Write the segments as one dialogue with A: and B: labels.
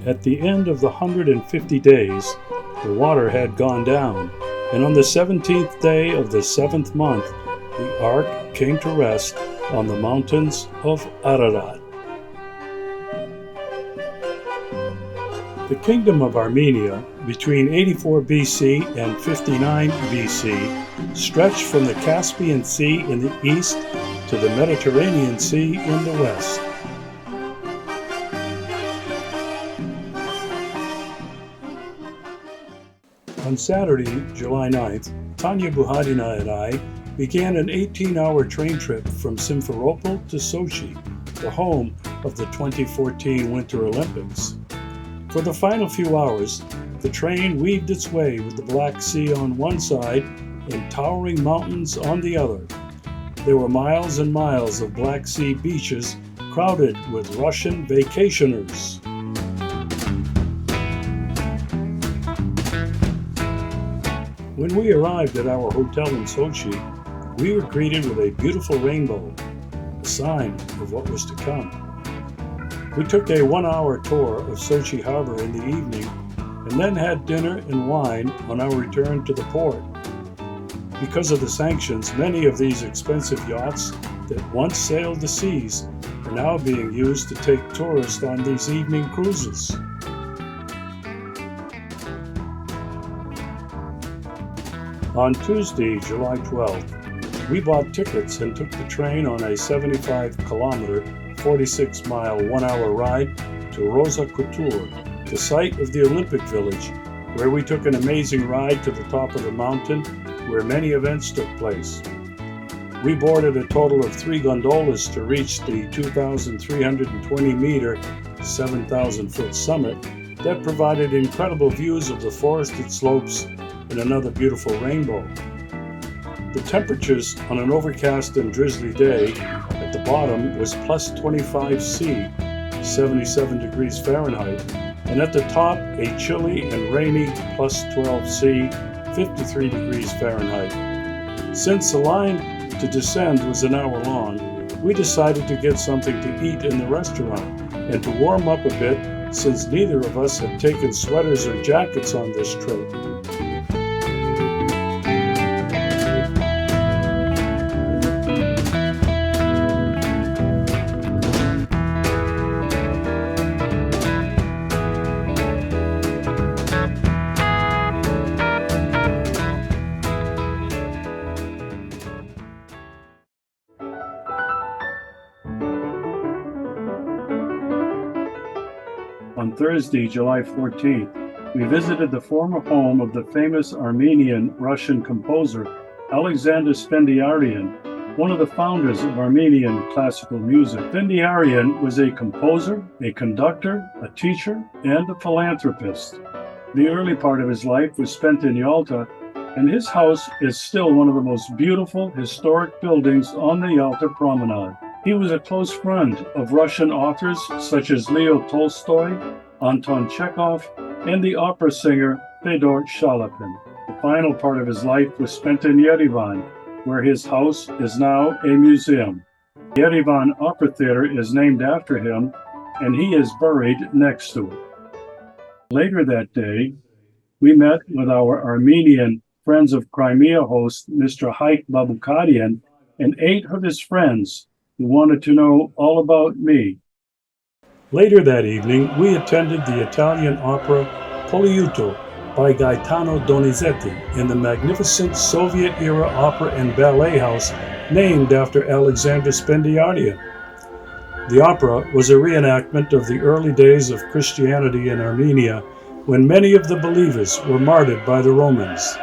A: At the end of the 150 days, the water had gone down, and on the 17th day of the 7th month, the ark came to rest on the mountains of Ararat. The Kingdom of Armenia, between 84 BC and 59 BC, stretched from the Caspian Sea in the east to the Mediterranean Sea in the west. On Saturday, July 9th, Tanya Buhadina and I began an 18-hour train trip from Simferopol to Sochi, the home of the 2014 Winter Olympics. For the final few hours, the train weaved its way with the Black Sea on one side and towering mountains on the other. There were miles and miles of Black Sea beaches crowded with Russian vacationers. When we arrived at our hotel in Sochi, we were greeted with a beautiful rainbow, a sign of what was to come. We took a 1-hour tour of Sochi Harbor in the evening and then had dinner and wine on our return to the port. Because of the sanctions, many of these expensive yachts that once sailed the seas are now being used to take tourists on these evening cruises. On Tuesday, July 12th, we bought tickets and took the train on a 75-kilometer, 46-mile, 1-hour ride to Rosa Couture, the site of the Olympic Village, where we took an amazing ride to the top of the mountain where many events took place. We boarded a total of 3 gondolas to reach the 2,320-meter, 7,000-foot summit that provided incredible views of the forested slopes and another beautiful rainbow. The temperatures on an overcast and drizzly day at the bottom was plus 25 C, 77 degrees Fahrenheit, and at the top a chilly and rainy plus 12 C, 53 degrees Fahrenheit. Since the line to descend was an hour long, we decided to get something to eat in the restaurant and to warm up a bit since neither of us had taken sweaters or jackets on this trip. On Thursday, July 14th, we visited the former home of the famous Armenian Russian composer Alexander Spendiarian, one of the founders of Armenian classical music. Spendiarian was a composer, a conductor, a teacher, and a philanthropist. The early part of his life was spent in Yalta, and his house is still one of the most beautiful historic buildings on the Yalta Promenade. He was a close friend of Russian authors such as Leo Tolstoy, Anton Chekhov, and the opera singer Fedor Shalapin. The final part of his life was spent in Yerevan, where his house is now a museum. The Yerevan Opera Theater is named after him, and he is buried next to it. Later that day, we met with our Armenian Friends of Crimea host, Mr. Haik Babukadian, and 8 of his friends who wanted to know all about me. Later that evening, we attended the Italian opera Poliuto by Gaetano Donizetti in the magnificent Soviet-era opera and ballet house named after Alexander Spendiarian. The opera was a reenactment of the early days of Christianity in Armenia, when many of the believers were martyred by the Romans.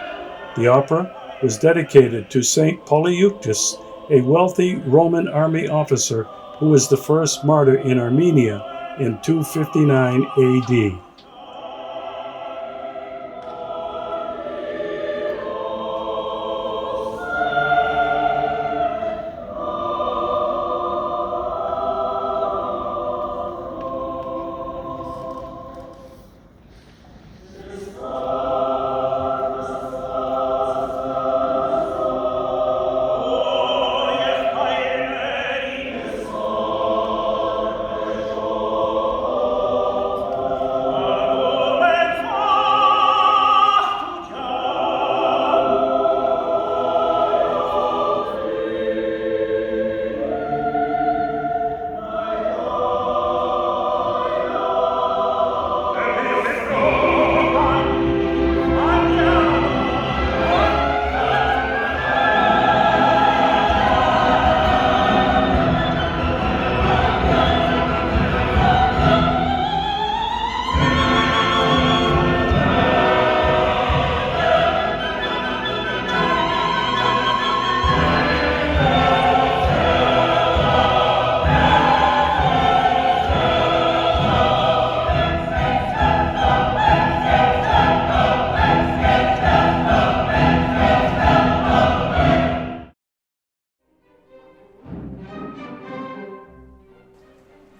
A: The opera was dedicated to Saint Polyeuctus, a wealthy Roman army officer who was the first martyr in Armenia in 259 AD.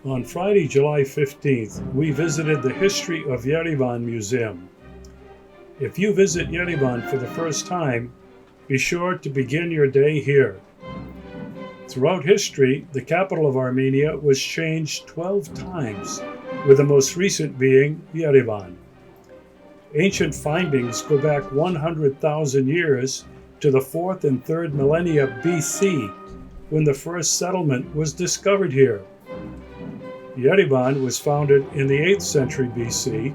A: On Friday, July 15th, we visited the History of Yerevan Museum. If you visit Yerevan for the first time, be sure to begin your day here. Throughout history, the capital of Armenia was changed 12 times, with the most recent being Yerevan. Ancient findings go back 100,000 years to the 4th and 3rd millennia BC, when the first settlement was discovered here. Yerevan was founded in the 8th century BC.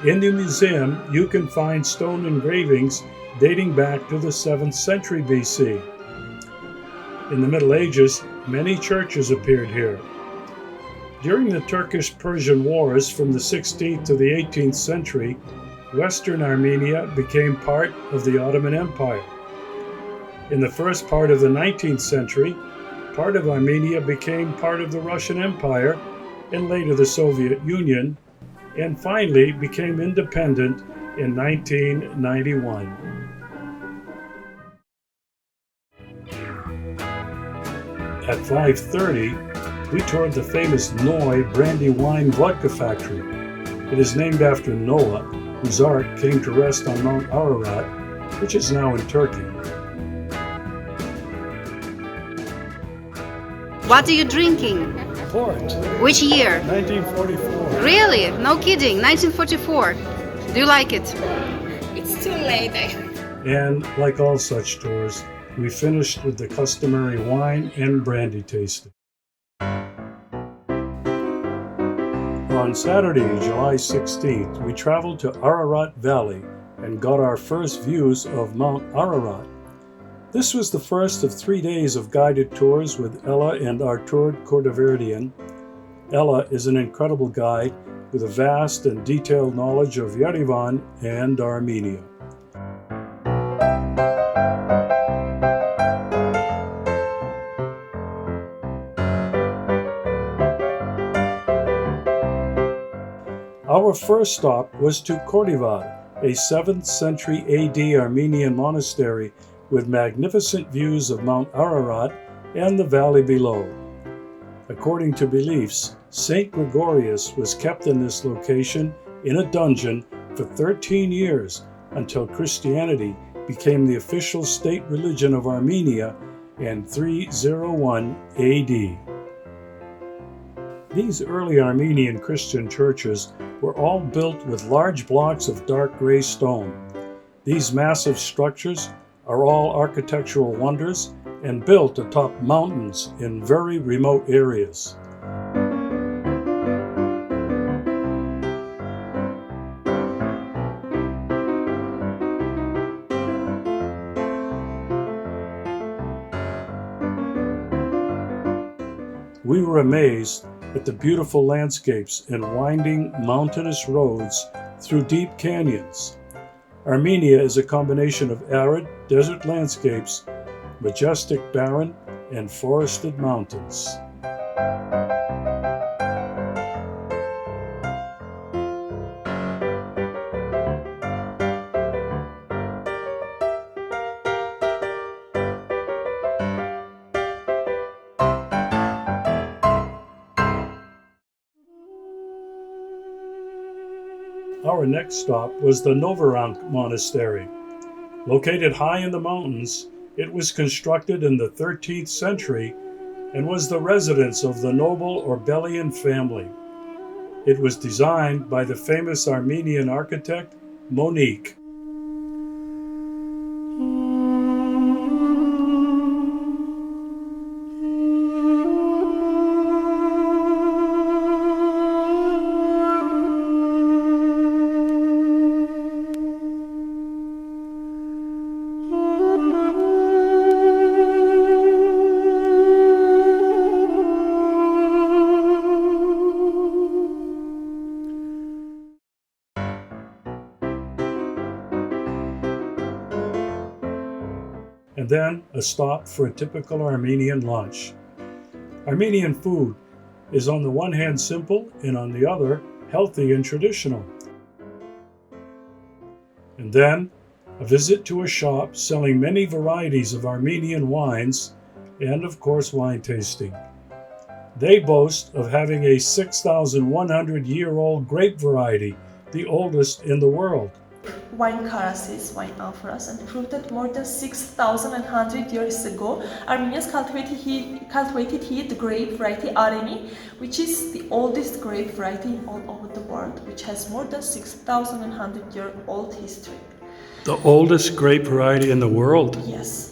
A: In the museum, you can find stone engravings dating back to the 7th century BC. In the Middle Ages, many churches appeared here. During the Turkish-Persian Wars from the 16th to the 18th century, Western Armenia became part of the Ottoman Empire. In the first part of the 19th century, part of Armenia became part of the Russian Empire and later the Soviet Union, and finally became independent in 1991. At 5:30, we toured the famous Noi brandy wine vodka factory. It is named after Noah, whose ark came to rest on Mount Ararat, which is now in Turkey.
B: What are you drinking?
A: Port,
B: Which year?
A: 1944.
B: Really? No kidding, 1944. Do you like it?
C: It's too late.
A: And like all such tours, we finished with the customary wine and brandy tasting. On Saturday, July 16th, we traveled to Ararat Valley and got our first views of Mount Ararat. This was the first of 3 days of guided tours with Ella and our tour Cordoverdian. Ella is an incredible guide with a vast and detailed knowledge of Yerevan and Armenia. Our first stop was to Kordivad, a 7th century AD Armenian monastery with magnificent views of Mount Ararat and the valley below. According to beliefs, Saint Gregorius was kept in this location in a dungeon for 13 years until Christianity became the official state religion of Armenia in 301 AD. These early Armenian Christian churches were all built with large blocks of dark gray stone. These massive structures are all architectural wonders and built atop mountains in very remote areas. We were amazed at the beautiful landscapes and winding mountainous roads through deep canyons. Armenia is a combination of arid desert landscapes, majestic barren, and forested mountains. Our next stop was the Novarank Monastery. Located high in the mountains, it was constructed in the 13th century and was the residence of the noble Orbelian family. It was designed by the famous Armenian architect Monique. And then a stop for a typical Armenian lunch. Armenian food is on the one hand simple and on the other healthy and traditional. And then a visit to a shop selling many varieties of Armenian wines and of course wine tasting. They boast of having a 6,100-year-old grape variety, the oldest in the world.
D: Wine caraces, wine amphoras, and prove that more than 6,100 years ago, Armenians cultivated here the grape variety Areni, which is the oldest grape variety all over the world, which has more than 6,100-year-old history.
A: The oldest grape variety in the world?
D: Yes.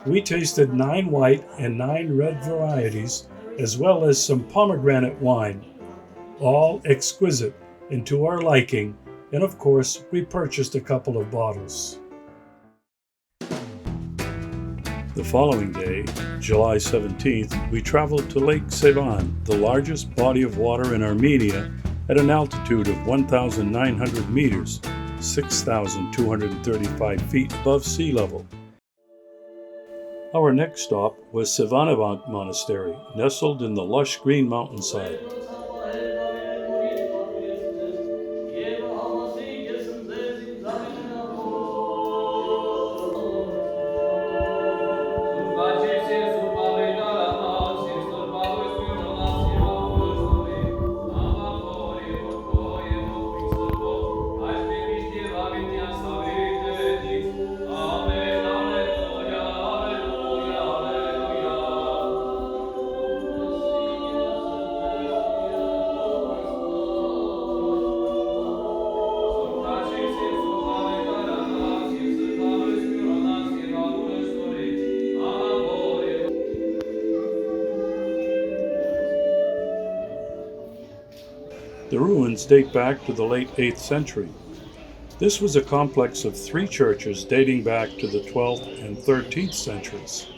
A: We tasted 9 white and 9 red varieties, as well as some pomegranate wine, all exquisite and to our liking, and of course, we purchased a couple of bottles. The following day, July 17th, we traveled to Lake Sevan, the largest body of water in Armenia, at an altitude of 1,900 meters, 6,235 feet above sea level. Our next stop was Sevan Monastery, nestled in the lush green mountainside. The ruins date back to the late 8th century. This was a complex of 3 churches dating back to the 12th and 13th centuries.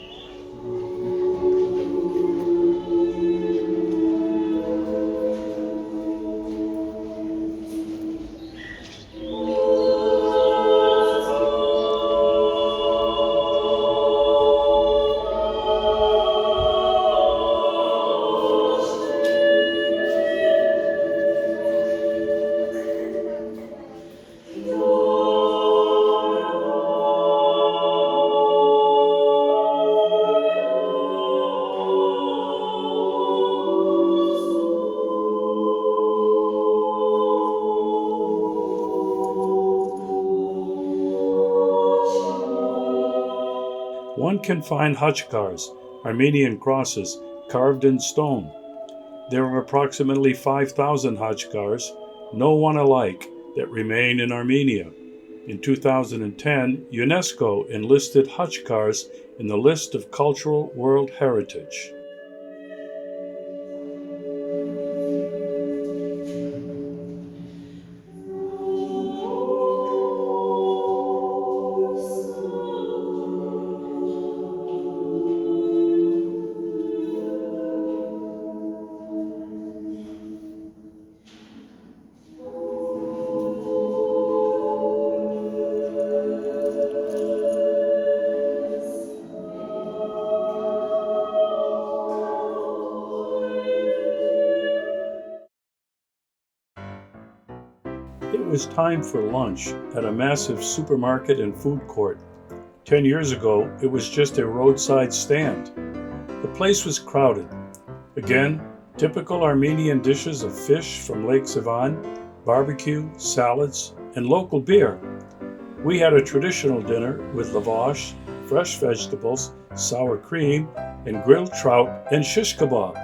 A: One can find hachkars, Armenian crosses, carved in stone. There are approximately 5,000 hachkars, no one alike, that remain in Armenia. In 2010, UNESCO enlisted hachkars in the list of Cultural World Heritage. It was time for lunch at a massive supermarket and food court. 10 years ago, it was just a roadside stand. The place was crowded. Again, typical Armenian dishes of fish from Lake Sevan, barbecue, salads, and local beer. We had a traditional dinner with lavash, fresh vegetables, sour cream, and grilled trout and shish kebab.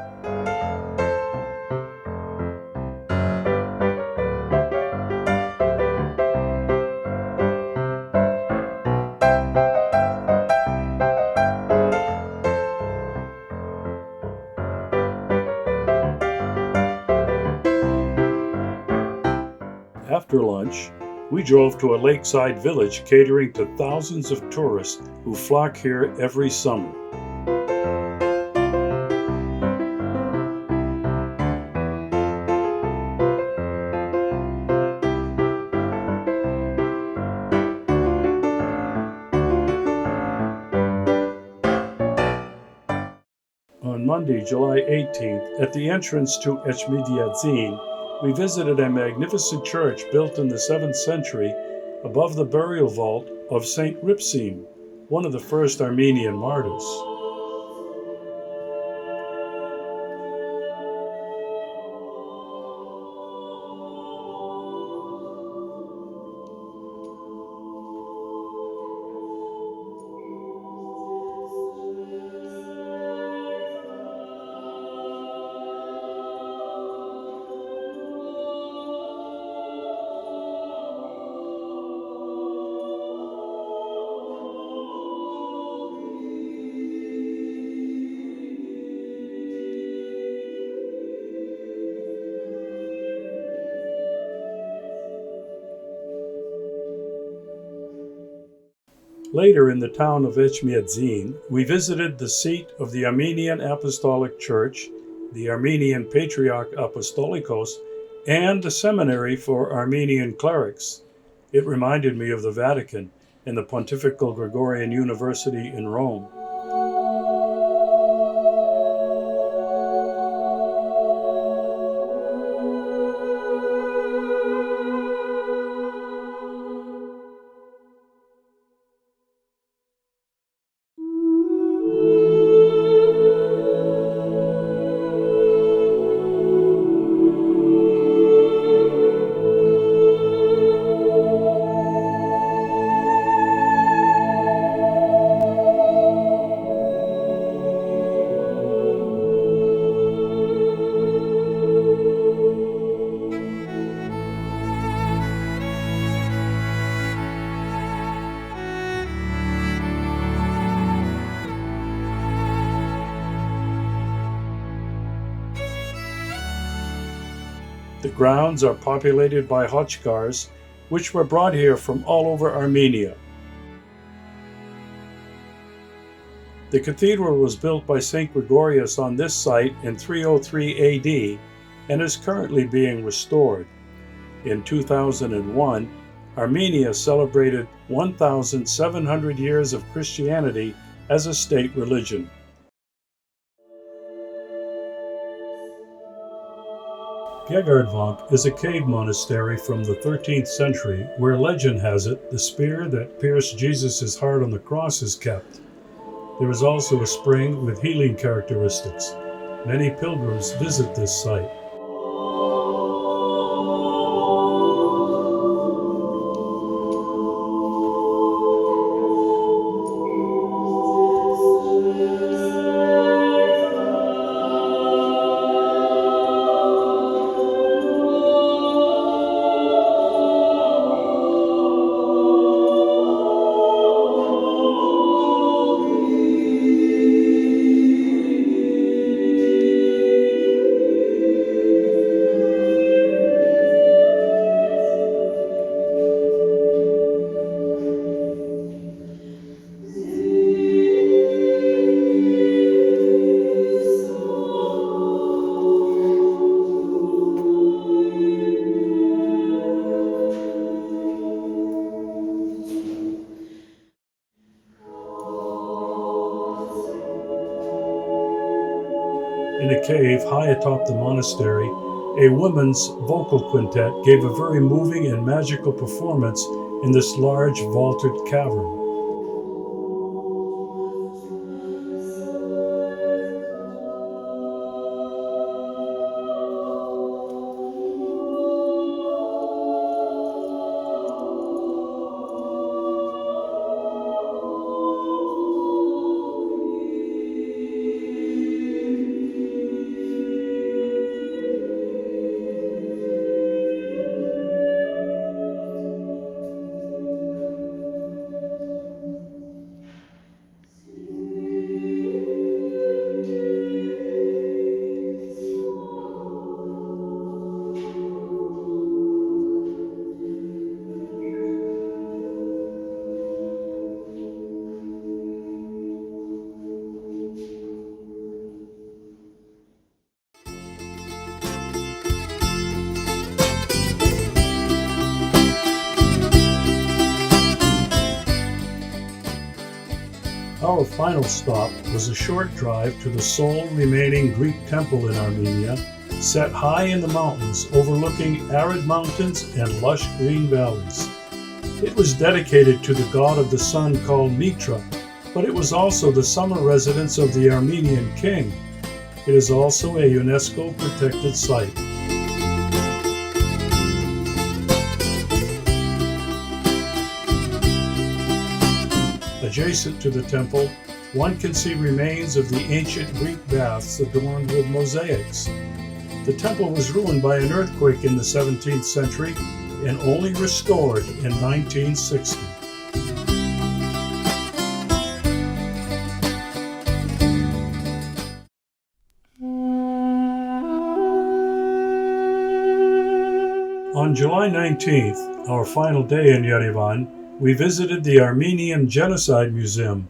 A: After lunch, we drove to a lakeside village catering to thousands of tourists who flock here every summer. On Monday, July 18th, at the entrance to Echmiadzin, we visited a magnificent church built in the 7th century above the burial vault of Saint Ripsim, one of the first Armenian martyrs. Later, in the town of Echmiadzin, we visited the seat of the Armenian Apostolic Church, the Armenian Patriarch Apostolikos, and the seminary for Armenian clerics. It reminded me of the Vatican and the Pontifical Gregorian University in Rome. The grounds are populated by Khachkars, which were brought here from all over Armenia. The cathedral was built by St. Gregorius on this site in 303 AD and is currently being restored. In 2001, Armenia celebrated 1,700 years of Christianity as a state religion. Geghard is a cave monastery from the 13th century where legend has it the spear that pierced Jesus' heart on the cross is kept. There is also a spring with healing characteristics. Many pilgrims visit this site. In a cave high atop the monastery, a women's vocal quintet gave a very moving and magical performance in this large vaulted cavern. Our final stop was a short drive to the sole remaining Greek temple in Armenia, set high in the mountains overlooking arid mountains and lush green valleys. It was dedicated to the god of the sun called Mitra, but it was also the summer residence of the Armenian king. It is also a UNESCO protected site. Adjacent to the temple, one can see remains of the ancient Greek baths adorned with mosaics. The temple was ruined by an earthquake in the 17th century and only restored in 1960. On July 19th, our final day in Yerevan, we visited the Armenian Genocide Museum,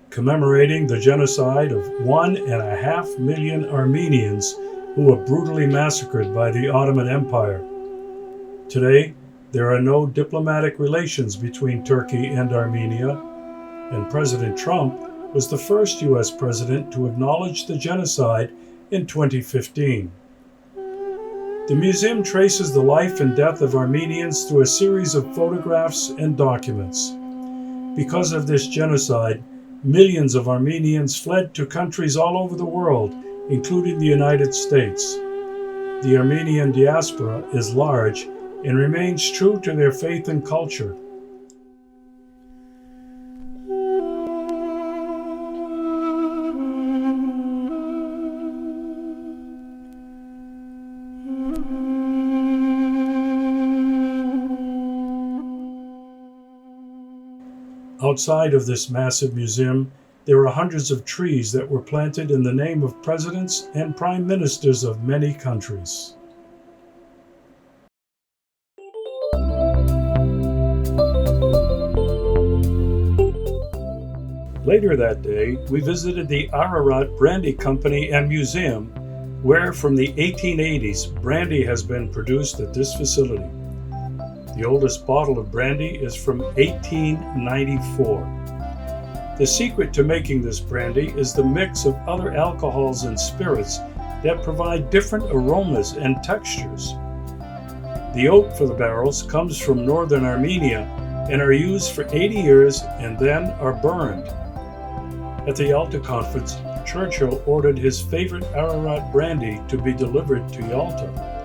A: commemorating the genocide of 1.5 million Armenians who were brutally massacred by the Ottoman Empire. Today, there are no diplomatic relations between Turkey and Armenia, and President Trump was the first U.S. president to acknowledge the genocide in 2015. The museum traces the life and death of Armenians through a series of photographs and documents. Because of this genocide, millions of Armenians fled to countries all over the world, including the United States. The Armenian diaspora is large and remains true to their faith and culture. Outside of this massive museum, there are hundreds of trees that were planted in the name of presidents and prime ministers of many countries. Later that day, we visited the Ararat Brandy Company and Museum, where from the 1880s, brandy has been produced at this facility. The oldest bottle of brandy is from 1894. The secret to making this brandy is the mix of other alcohols and spirits that provide different aromas and textures. The oak for the barrels comes from northern Armenia and are used for 80 years and then are burned. At the Yalta conference, Churchill ordered his favorite Ararat brandy to be delivered to Yalta.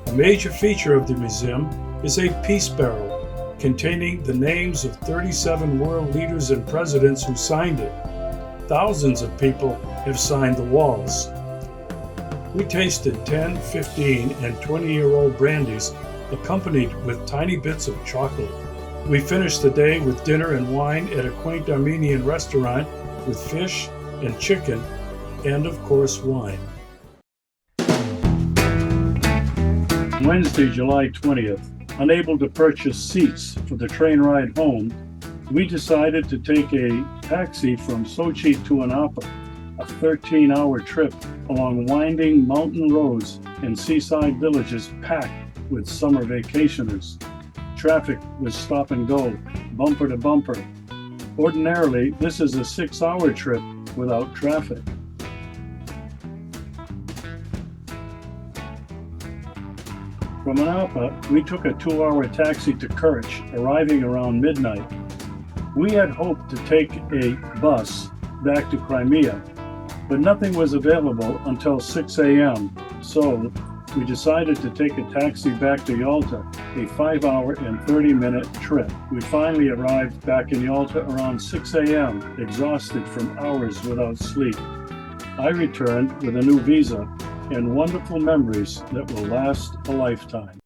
A: A major feature of the museum is a peace barrel containing the names of 37 world leaders and presidents who signed it. Thousands of people have signed the walls. We tasted 10, 15, and 20-year-old brandies accompanied with tiny bits of chocolate. We finished the day with dinner and wine at a quaint Armenian restaurant with fish and chicken and, of course, wine. Wednesday, July 20th, unable to purchase seats for the train ride home, we decided to take a taxi from Sochi to Anapa, a 13-hour trip along winding mountain roads and seaside villages packed with summer vacationers. Traffic was stop and go, bumper to bumper. Ordinarily, this is a 6-hour trip without traffic. From Anapa, we took a 2-hour taxi to Kerch, arriving around midnight. We had hoped to take a bus back to Crimea, but nothing was available until 6 a.m., so we decided to take a taxi back to Yalta, a 5-hour and 30-minute trip. We finally arrived back in Yalta around 6 a.m., exhausted from hours without sleep. I returned with a new visa and wonderful memories that will last a lifetime.